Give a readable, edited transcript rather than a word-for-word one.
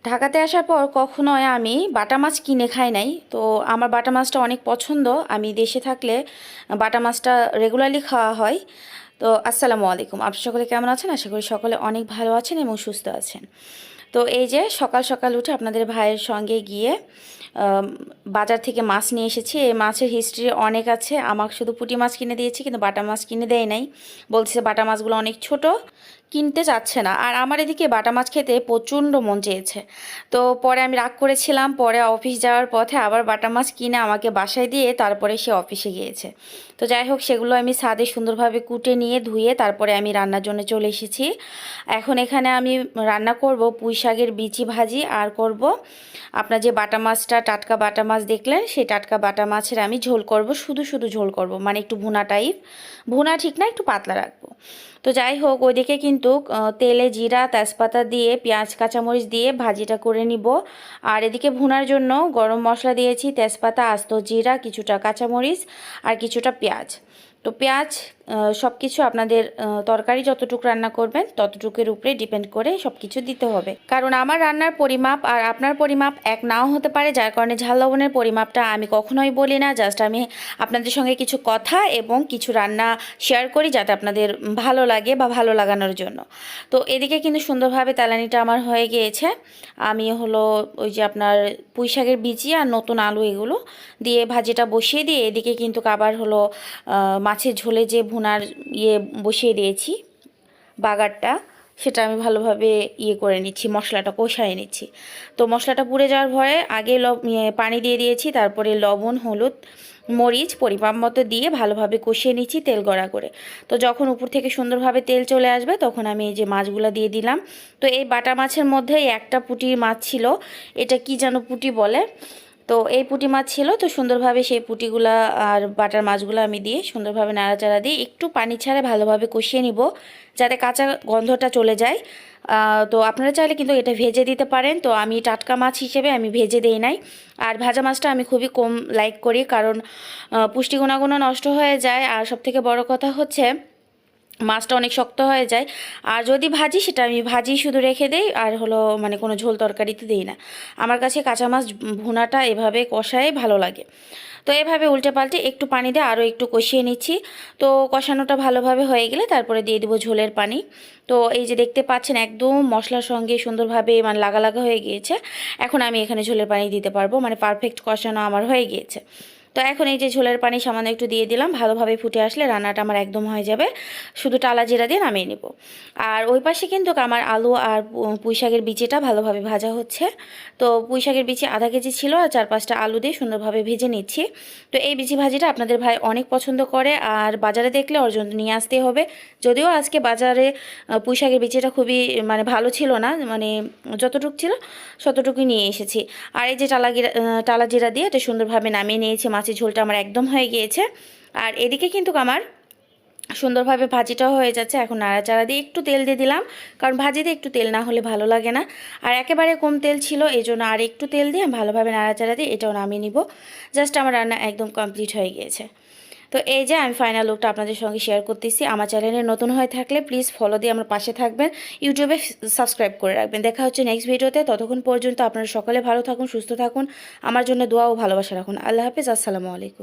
ঢাকাতে আসার পর কখনোই আমি বাটা মাছ কিনে খাই নাই। তো আমার বাটা মাছটা অনেক পছন্দ। আমি দেশে থাকলে বাটা মাছটা রেগুলারলি খাওয়া হয়। তো আসসালামু আলাইকুম, আপনারা সকলে কেমন আছেন? আশা করি সকলে অনেক ভালো আছেন এবং সুস্থ আছেন। তো এই যে সকাল সকাল উঠে আপনাদের ভাইয়ের সঙ্গে গিয়ে বাজার থেকে মাছ নিয়ে এসেছি। এই মাছের হিস্ট্রি অনেক আছে। আমাকে শুধু পুঁটি মাছ কিনে দিয়েছি, কিন্তু বাটা মাছ কিনে দেয় নাই। বলছে বাটা মাছগুলো অনেক ছোট, কিনতে চাচ্ছে না। আর আমার এদিকে বাটা মাছ খেতে প্রচণ্ড মন চেয়েছে। তো পরে আমি রাগ করেছিলাম। পরে অফিস যাওয়ার পথে আবার বাটা মাছ কিনে আমাকে বাসায় দিয়ে তারপরে সে অফিসে গিয়েছে। তো যাই হোক, সেগুলো আমি ছাদে সুন্দরভাবে কুটে নিয়ে ধুয়ে তারপরে আমি রান্নার জন্য চলে এসেছি। এখন এখানে আমি রান্না করব পুঁই শাকের বিচি ভাজি, আর করব আপনার যে বাটা মাছটা, টাটকা বাটা মাছ দেখলেন, সেই টাটকা বাটা মাছের আমি ঝোল করব। শুধু শুধু ঝোল করব, মানে একটু ভুনা টাইপ। ভুনা ঠিক না, একটু পাতলা রাখবো। তো যাই হোক, ওইদিকে কিন্তু তেলে জিরা তেজপাতা দিয়ে পেঁয়াজ কাঁচামরিচ দিয়ে ভাজিটা করে নিব। আর এদিকে ভুনার জন্য গরম মশলা দিয়েছি, তেজপাতা, আস্ত জিরা, কিছুটা কাঁচামরিচ আর কিছুটা পেঁয়াজ। তো পেঁয়াজ সব কিছু আপনাদের তরকারি যতটুকু রান্না করবেন ততটুকুর উপরে ডিপেন্ড করে সব কিছু দিতে হবে। কারণ আমার রান্নার পরিমাপ আর আপনার পরিমাপ এক নাও হতে পারে, যার কারণে ঝাল লবণের পরিমাপটা আমি কখনোই বলি না। জাস্ট আমি আপনাদের সঙ্গে কিছু কথা এবং কিছু রান্না শেয়ার করি যাতে আপনাদের ভালো লাগে বা ভালো লাগানোর জন্য। তো এদিকে কিন্তু সুন্দরভাবে তেলানিটা আমার হয়ে গিয়েছে। আমি হলো ওই যে আপনার পুঁই শাকের বিচি আর নতুন আলু এগুলো দিয়ে ভাজিটা বসিয়ে দিয়ে এদিকে কিন্তু আবার হলো মাছের ঝোলে যে ভুনার বসিয়ে দিয়েছি বাগারটা, সেটা আমি ভালোভাবে করে নিচ্ছি, মশলাটা কষায় নিচ্ছি। তো মশলাটা পুড়ে যাওয়ার ভয়ে আগে পানি দিয়ে দিয়েছি, তারপরে লবণ হলুদ মরিচ পরিমাপ মতো দিয়ে ভালোভাবে কষিয়ে নিচ্ছি তেল গড়া করে। তো যখন উপর থেকে সুন্দরভাবে তেল চলে আসবে তখন আমি এই যে মাছগুলো দিয়ে দিলাম। তো এই বাটা মাছের মধ্যেই একটা পুঁটি মাছ ছিল, এটা কি যেন পুঁটি বলে। তো এই পুঁটি মাছ ছিল। তো সুন্দরভাবে সেই পুঁটিগুলা আর বাটার মাছগুলো আমি দিয়ে সুন্দরভাবে নাড়াচাড়া দিয়ে একটু পানি ছাড়া ভালোভাবে কষিয়ে নিব, যাতে কাঁচা গন্ধটা চলে যায়। তো আপনারা চাইলে কিন্তু এটা ভেজে দিতে পারেন। তো আমি টাটকা মাছ হিসেবে আমি ভেজে দেই নাই। আর ভাজা মাছটা আমি খুবই কম লাইক করি, কারণ পুষ্টি গুণাগুণ নষ্ট হয়ে যায়। আর সবথেকে বড় কথা হচ্ছে মাছটা অনেক শক্ত হয়ে যায়। আর যদি ভাজি, সেটা আমি ভাজি শুধু রেখে দেই, আর হলো মানে কোনো ঝোল তরকারিতে দিই না। আমার কাছে কাঁচা মাছ ভুনাটা এভাবে কষাই ভালো লাগে। তো এভাবে উল্টে পাল্টে একটু পানি দিয়ে আরও একটু কষিয়ে নিচ্ছি। তো কষানোটা ভালোভাবে হয়ে গেলে তারপরে দিয়ে দেবো ঝোলের পানি। তো এই যে দেখতে পাচ্ছেন একদম মশলার সঙ্গে সুন্দরভাবে মানে লাগা লাগা হয়ে গিয়েছে। এখন আমি এখানে ঝোলের পানি দিতে পারবো, মানে পারফেক্ট কষানো আমার হয়ে গিয়েছে। তো এখন এই যে ঝোলের পানি সামান্য একটু দিয়ে দিলাম, ভালোভাবে ফুটে আসলে রান্নাটা আমার একদম হয়ে যাবে। শুধু টালা জিরা দিয়ে নামিয়ে নেব। আর ওই পাশে কিন্তু আমার আলু আর পুঁই শাকের বিচিটা ভালোভাবে ভাজা হচ্ছে। তো পুঁই শাকের বিচি আধা কেজি ছিল, আর 4-5টা আলু দিয়ে সুন্দরভাবে ভেজে নিচ্ছি। তো এই বিচি ভাজিটা আপনাদের ভাই অনেক পছন্দ করে, আর বাজারে দেখলে ওর জন্য নিয়ে আসতে হবে। যদিও আজকে বাজারে পুঁই শাকের বিচিটা খুবই মানে ভালো ছিল না, মানে যতটুকু ছিল ততটুকুই নিয়ে এসেছি। আর এই যে টালা জিরা দিয়ে এটা সুন্দরভাবে নামিয়ে নিয়েছি। মাছের ঝোলটা আমার একদম হয়ে গিয়েছে। আর এদিকে কিন্তু আমার সুন্দরভাবে ভাজিটাও হয়ে যাচ্ছে। এখন নাড়াচাড়া দিয়ে একটু তেল দিয়ে দিলাম, কারণ ভাজিতে একটু তেল না হলে ভালো লাগে না। আর একেবারে কম তেল ছিল, এই জন্য আর একটু তেল দিয়ে ভালোভাবে নাড়াচাড়া দিয়ে এটাও নামিয়ে নিব। জাস্ট আমার রান্না একদম কমপ্লিট হয়ে গিয়েছে। তো এই যে আমি ফাইনাল লুকটা আপনাদের সঙ্গে শেয়ার করতেছি। আমার চ্যানেলে নতুন হয়ে থাকলে প্লিজ ফলো দিয়ে আমার পাশে থাকবেন, ইউটিউবে সাবস্ক্রাইব করে রাখবেন। দেখা হচ্ছে নেক্সট ভিডিওতে। ততক্ষণ পর্যন্ত আপনারা সকলে ভালো থাকুন, সুস্থ থাকুন, আমার জন্য দোয়া ও ভালোবাসা রাখুন। আল্লাহ হাফিজ, আসসালামু আলাইকুম।